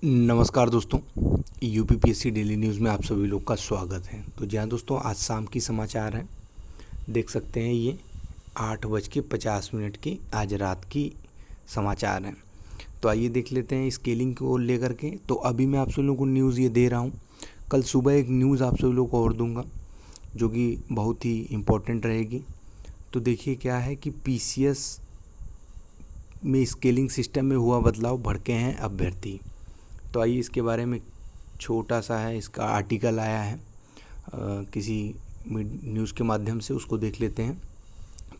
नमस्कार दोस्तों, UPPSC daily news में आप सभी लोग का स्वागत है। तो जहाँ दोस्तों आज शाम की समाचार हैं, देख सकते हैं ये 8:50 की आज रात की समाचार हैं। तो आइए देख लेते हैं स्केलिंग को लेकर के। तो अभी मैं आप सभी लोगों को न्यूज़ ये दे रहा हूँ, कल सुबह एक न्यूज़ आप सभी लोगों को और दूँगा जो कि बहुत ही इम्पोर्टेंट रहेगी। तो देखिए क्या है कि पीसीएस में स्केलिंग सिस्टम में हुआ बदलाव, भड़के हैं अभ्यर्थी। तो आइए इसके बारे में छोटा सा है, इसका आर्टिकल आया है किसी न्यूज़ के माध्यम से, उसको देख लेते हैं।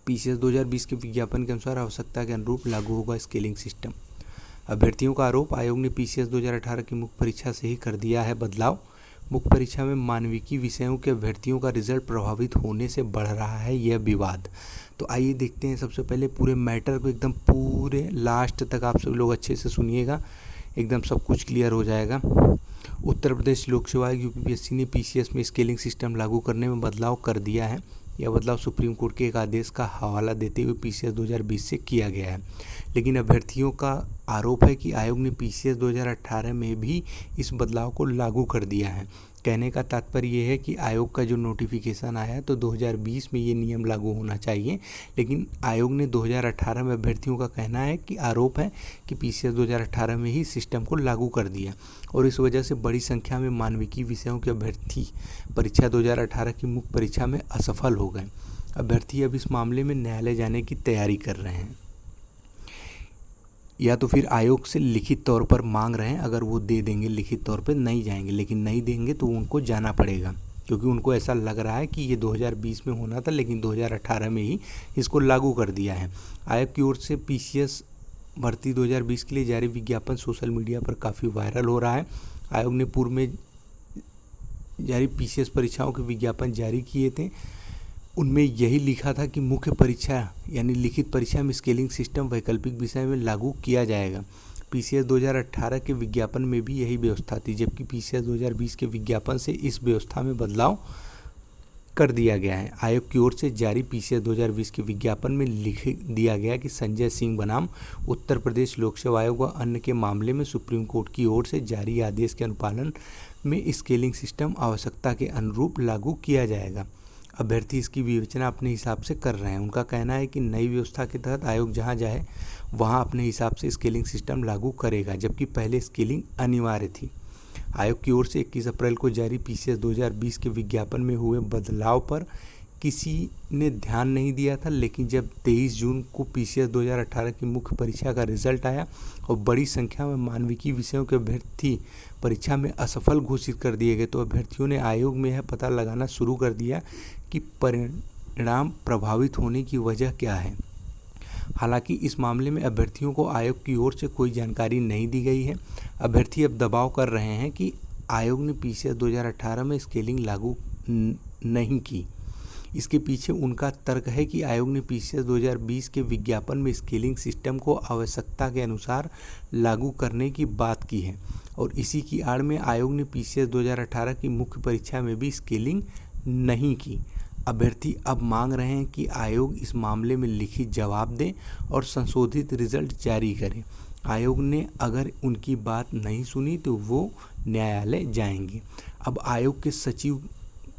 पीसीएस 2020 के विज्ञापन के अनुसार आवश्यकता के अनुरूप लागू होगा स्केलिंग सिस्टम। अभ्यर्थियों का आरोप, आयोग ने पीसीएस 2018 की मुख्य परीक्षा से ही कर दिया है बदलाव। मुख्य परीक्षा में मानविकी विषयों के अभ्यर्थियों का रिजल्ट प्रभावित होने से बढ़ रहा है यह विवाद। तो आइए देखते हैं सबसे पहले पूरे मैटर को, एकदम पूरे लास्ट तक आप सब लोग अच्छे से सुनिएगा, एकदम सब कुछ क्लियर हो जाएगा। उत्तर प्रदेश लोक सेवा आयोग यूपीपीएससी ने पीसीएस में स्केलिंग सिस्टम लागू करने में बदलाव कर दिया है। यह बदलाव सुप्रीम कोर्ट के एक आदेश का हवाला देते हुए पीसीएस 2020 से किया गया है। लेकिन अभ्यर्थियों का आरोप है कि आयोग ने पीसीएस 2018 में भी इस बदलाव को लागू कर दिया है। कहने का तात्पर्य यह है कि आयोग का जो नोटिफिकेशन आया है तो 2020 में ये नियम लागू होना चाहिए, लेकिन आयोग ने 2018 में, अभ्यर्थियों का कहना है कि आरोप है कि पीसीएस 2018 में ही सिस्टम को लागू कर दिया और इस वजह से बड़ी संख्या में मानविकी विषयों के अभ्यर्थी परीक्षा 2018 की मुख्य परीक्षा में असफल हो गए। अभ्यर्थी अब इस मामले में न्यायालय जाने की तैयारी कर रहे हैं, या तो फिर आयोग से लिखित तौर पर मांग रहे हैं। अगर वो दे देंगे लिखित तौर पर, नहीं जाएंगे, लेकिन नहीं देंगे तो उनको जाना पड़ेगा, क्योंकि उनको ऐसा लग रहा है कि ये 2020 में होना था लेकिन 2018 में ही इसको लागू कर दिया है। आयोग की ओर से पीसीएस भर्ती 2020 के लिए जारी विज्ञापन सोशल मीडिया पर काफ़ी वायरल हो रहा है। आयोग ने पूर्व में जारी पीसीएस परीक्षाओं के विज्ञापन जारी किए थे, उनमें यही लिखा था कि मुख्य परीक्षा यानी लिखित परीक्षा में स्केलिंग सिस्टम वैकल्पिक विषय में लागू किया जाएगा। पीसीएस 2018 के विज्ञापन में भी यही व्यवस्था थी, जबकि पीसीएस 2020 के विज्ञापन से इस व्यवस्था में बदलाव कर दिया गया है। आयोग की ओर से जारी पीसीएस 2020 के विज्ञापन में लिख दिया गया कि संजय सिंह बनाम उत्तर प्रदेश लोक सेवा आयोग व अन्य के मामले में सुप्रीम कोर्ट की ओर से जारी आदेश के अनुपालन में स्केलिंग सिस्टम आवश्यकता के अनुरूप लागू किया जाएगा। अभ्यर्थी इसकी विवेचना अपने हिसाब से कर रहे हैं। उनका कहना है कि नई व्यवस्था के तहत आयोग जहां जाए वहां अपने हिसाब से स्केलिंग सिस्टम लागू करेगा, जबकि पहले स्केलिंग अनिवार्य थी। आयोग की ओर से 21 अप्रैल को जारी पीसीएस 2020 के विज्ञापन में हुए बदलाव पर किसी ने ध्यान नहीं दिया था, लेकिन जब 23 जून को पीसीएस 2018 की मुख्य परीक्षा का रिजल्ट आया और बड़ी संख्या में मानविकी विषयों के अभ्यर्थी परीक्षा में असफल घोषित कर दिए गए, तो अभ्यर्थियों ने आयोग में यह पता लगाना शुरू कर दिया कि परिणाम प्रभावित होने की वजह क्या है। हालांकि इस मामले में अभ्यर्थियों को आयोग की ओर से कोई जानकारी नहीं दी गई है। अभ्यर्थी अब दबाव कर रहे हैं कि आयोग ने पीसीएस 2018 में स्केलिंग लागू नहीं की। इसके पीछे उनका तर्क है कि आयोग ने पीसीएस 2020 के विज्ञापन में स्केलिंग सिस्टम को आवश्यकता के अनुसार लागू करने की बात की है और इसी की आड़ में आयोग ने पीसीएस 2018 की मुख्य परीक्षा में भी स्केलिंग नहीं की। अभ्यर्थी अब मांग रहे हैं कि आयोग इस मामले में लिखित जवाब दे और संशोधित रिजल्ट जारी करे। आयोग ने अगर उनकी बात नहीं सुनी तो वो न्यायालय जाएंगे। अब आयोग के सचिव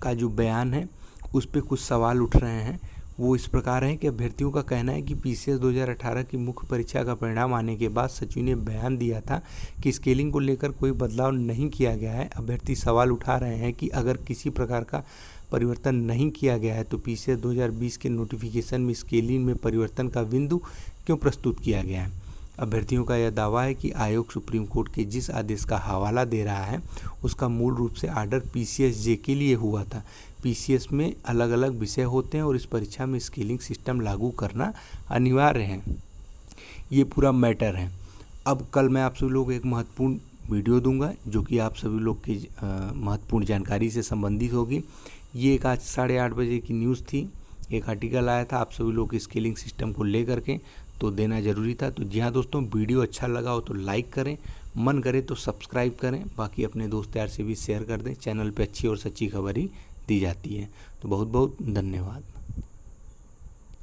का जो बयान है उस पर कुछ सवाल उठ रहे हैं। वो इस प्रकार हैं कि अभ्यर्थियों का कहना है कि पीसीएस 2018 की मुख्य परीक्षा का परिणाम आने के बाद सचिव ने बयान दिया था कि स्केलिंग को लेकर कोई बदलाव नहीं किया गया है। अभ्यर्थी सवाल उठा रहे हैं कि अगर किसी प्रकार का परिवर्तन नहीं किया गया है तो पीसीएस 2020 के नोटिफिकेशन में स्केलिंग में परिवर्तन का बिंदु क्यों प्रस्तुत किया गया है। अभ्यर्थियों का यह दावा है कि आयोग सुप्रीम कोर्ट के जिस आदेश का हवाला दे रहा है उसका मूल रूप से आर्डर पीसीएस जे के लिए हुआ था। पीसीएस में अलग अलग विषय होते हैं और इस परीक्षा में स्केलिंग सिस्टम लागू करना अनिवार्य है। ये पूरा मैटर है। अब कल मैं आप सभी लोग एक महत्वपूर्ण वीडियो दूंगा जो कि आप सभी लोग की महत्वपूर्ण जानकारी से संबंधित होगी। ये एक आज 8:30 बजे की न्यूज़ थी, एक आर्टिकल आया था आप सभी लोग स्केलिंग सिस्टम को लेकर के, तो देना ज़रूरी था। तो जी हाँ दोस्तों, वीडियो अच्छा लगा हो तो लाइक करें, मन करे तो सब्सक्राइब करें, बाकी अपने दोस्त यार से भी शेयर कर दें। चैनल पे अच्छी और सच्ची खबर ही दी जाती है। तो बहुत बहुत धन्यवाद।